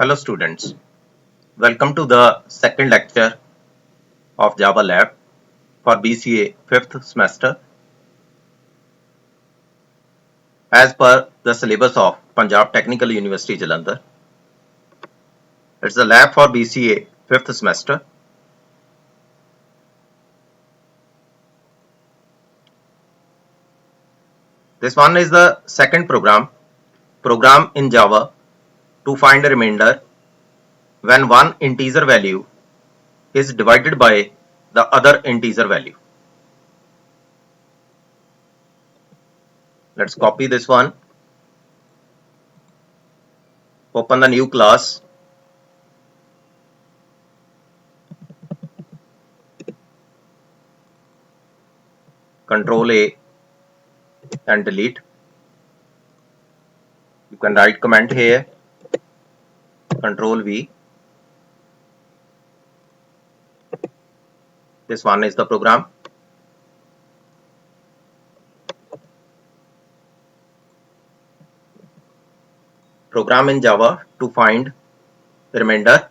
Hello students, welcome to the second lecture of Java Lab for BCA 5th semester as per the syllabus of Punjab Technical University Jalandhar. It's the lab for BCA 5th semester. This one is the second program in Java to find a remainder when one integer value is divided by the other integer value. Let's copy this one. Open the new class. Control A and delete. You can write comment here. Control V. This one is the program. Program in Java to find the remainder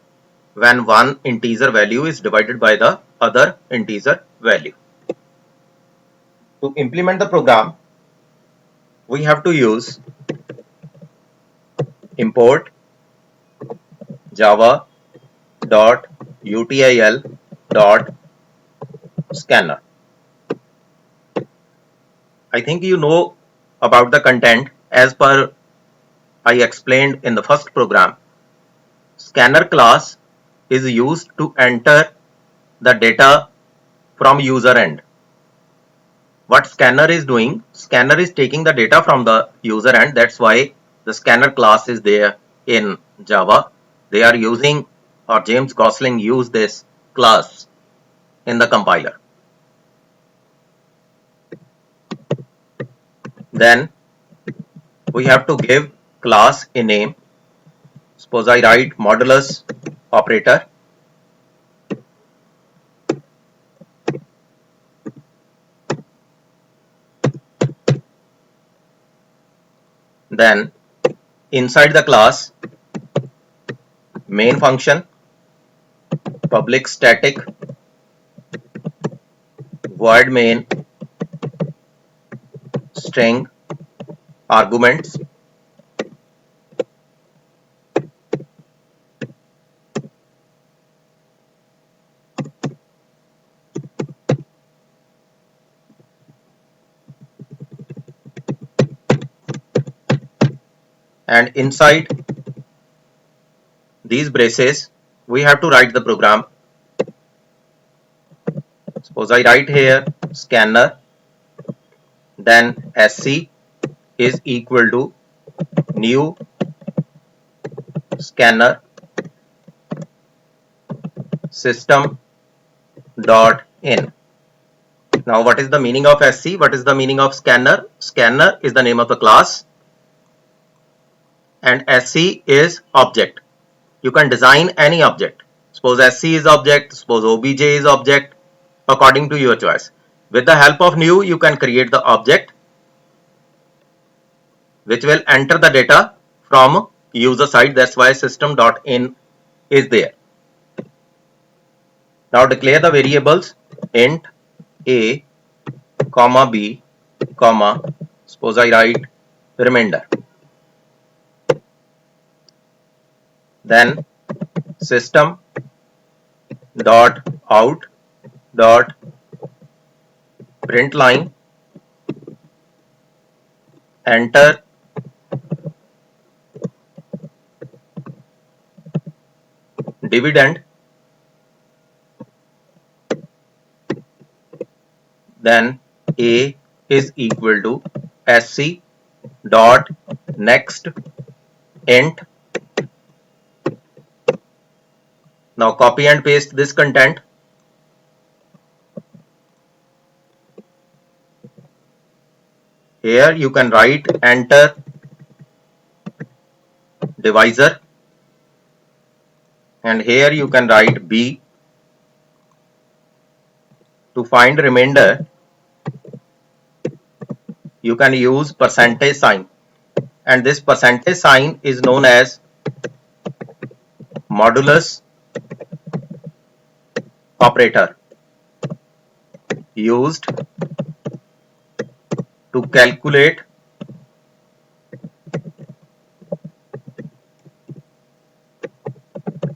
when one integer value is divided by the other integer value. To implement the program, we have to use import java.util.scanner. I think you know about the content as per I explained in the first program. Scanner class is used to enter the data from user end. What scanner is doing, scanner is taking the data from the user end. That's why the scanner class is there in Java. They are using, or James Gosling used this class in the compiler. Then we have to give class a name. Suppose I write modulus operator. Then inside the class, main function, public static, void main, string, arguments, and inside these braces we have to write the program. Suppose I write here scanner, then sc is equal to new scanner system dot in. Now what is the meaning of sc? What is the meaning of scanner? Scanner is the name of the class and sc is object. You can design any object. Suppose sc is object, suppose obj is object, according to your choice. With the help of new, you can create the object which will enter the data from user side. That's why system.in is there. Now declare the variables int a comma b comma, suppose I write remainder. Then system dot out dot print line enter dividend, then a is equal to sc dot next int. Now copy and paste this content. Here you can write enter divisor, and here you can write b. To find remainder, you can use percentage sign, and this percentage sign is known as modulus operator used to calculate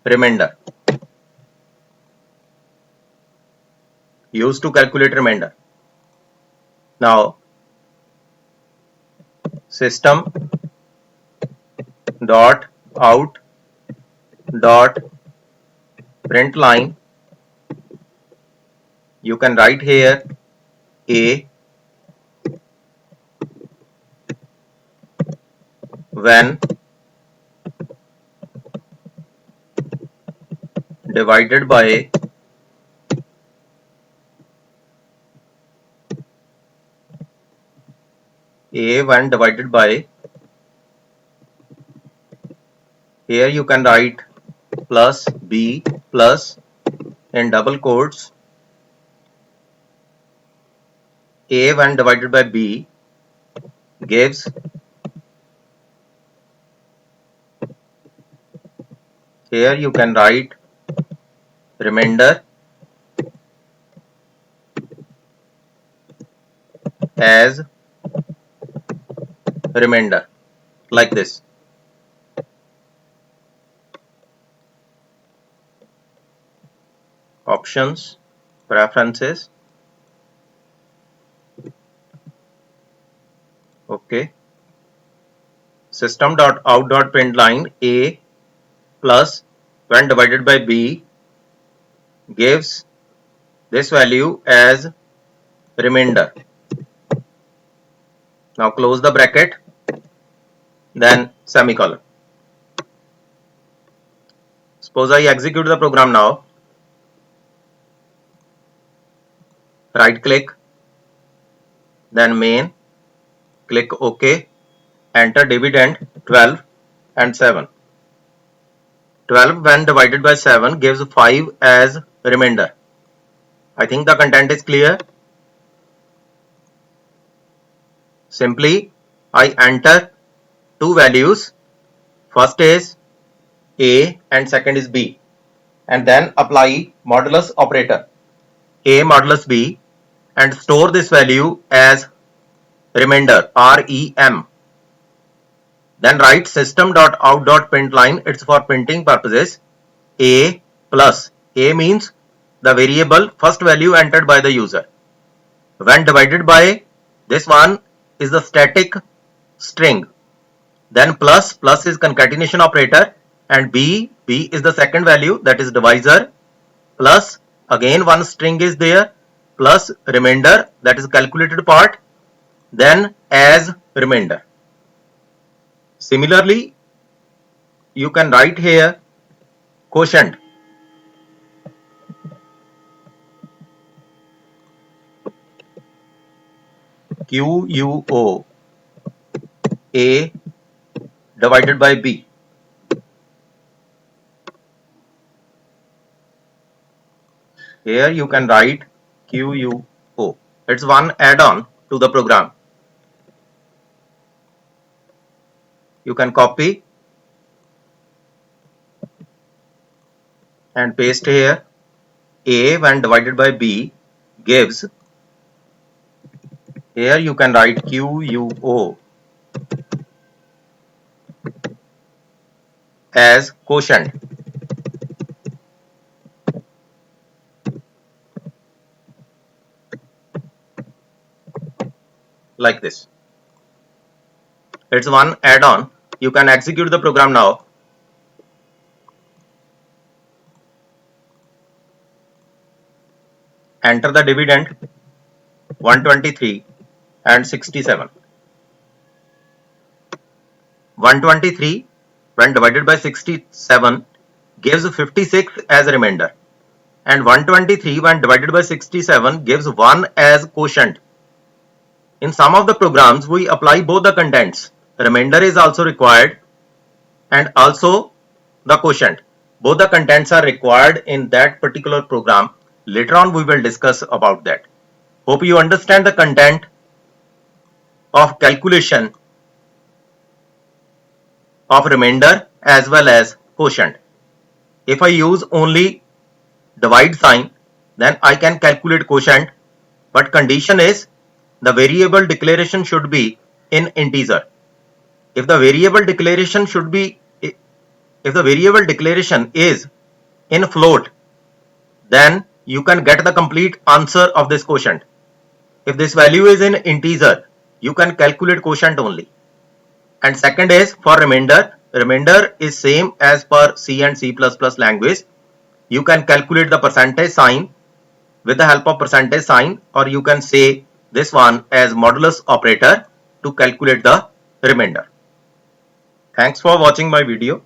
remainder. Now system dot out dot print line, you can write here a when divided by here you can write plus b plus in double quotes a when divided by b gives here you can write remainder as remainder like this. Options, preferences. Okay. System.out.println a plus when divided by b gives this value as remainder. Now close the bracket, then semicolon. Suppose I execute the program now. Right click, then main, click OK, enter dividend 12 and 7. 12 when divided by 7 gives 5 as remainder. I think the content is clear. Simply I enter two values, first is a and second is b, and then apply modulus operator a modulus b and store this value as remainder rem. Then write system.out.println, it's for printing purposes, a plus, a means the variable first value entered by the user, when divided by this one is the static string, then plus is concatenation operator, and b is the second value, that is divisor, plus again one string is there, plus remainder, that is calculated part, then as remainder. Similarly, you can write here quotient, QUO, A divided by B. Here you can write QUO. It's one add-on to the program. You can copy and paste here. A when divided by B gives, here you can write QUO as quotient. Like this. It's one add-on. You can execute the program now. Enter the dividend 123 and 67. 123 when divided by 67 gives 56 as remainder, and 123 when divided by 67 gives 1 as quotient. In some of the programs we apply both the contents. Remainder is also required and also the quotient. Both the contents are required in that particular program. Later on we will discuss about that. Hope you understand the content of calculation of remainder as well as quotient. If I use only divide sign, then I can calculate quotient, but condition is the variable declaration should be in integer. If the variable declaration is in float, then you can get the complete answer of this quotient. If this value is in integer, you can calculate quotient only. And second is for remainder. Remainder is same as per C and C++ language. You can calculate the percentage sign with the help of percentage sign, or you can say this one as modulus operator to calculate the remainder. Thanks for watching my video.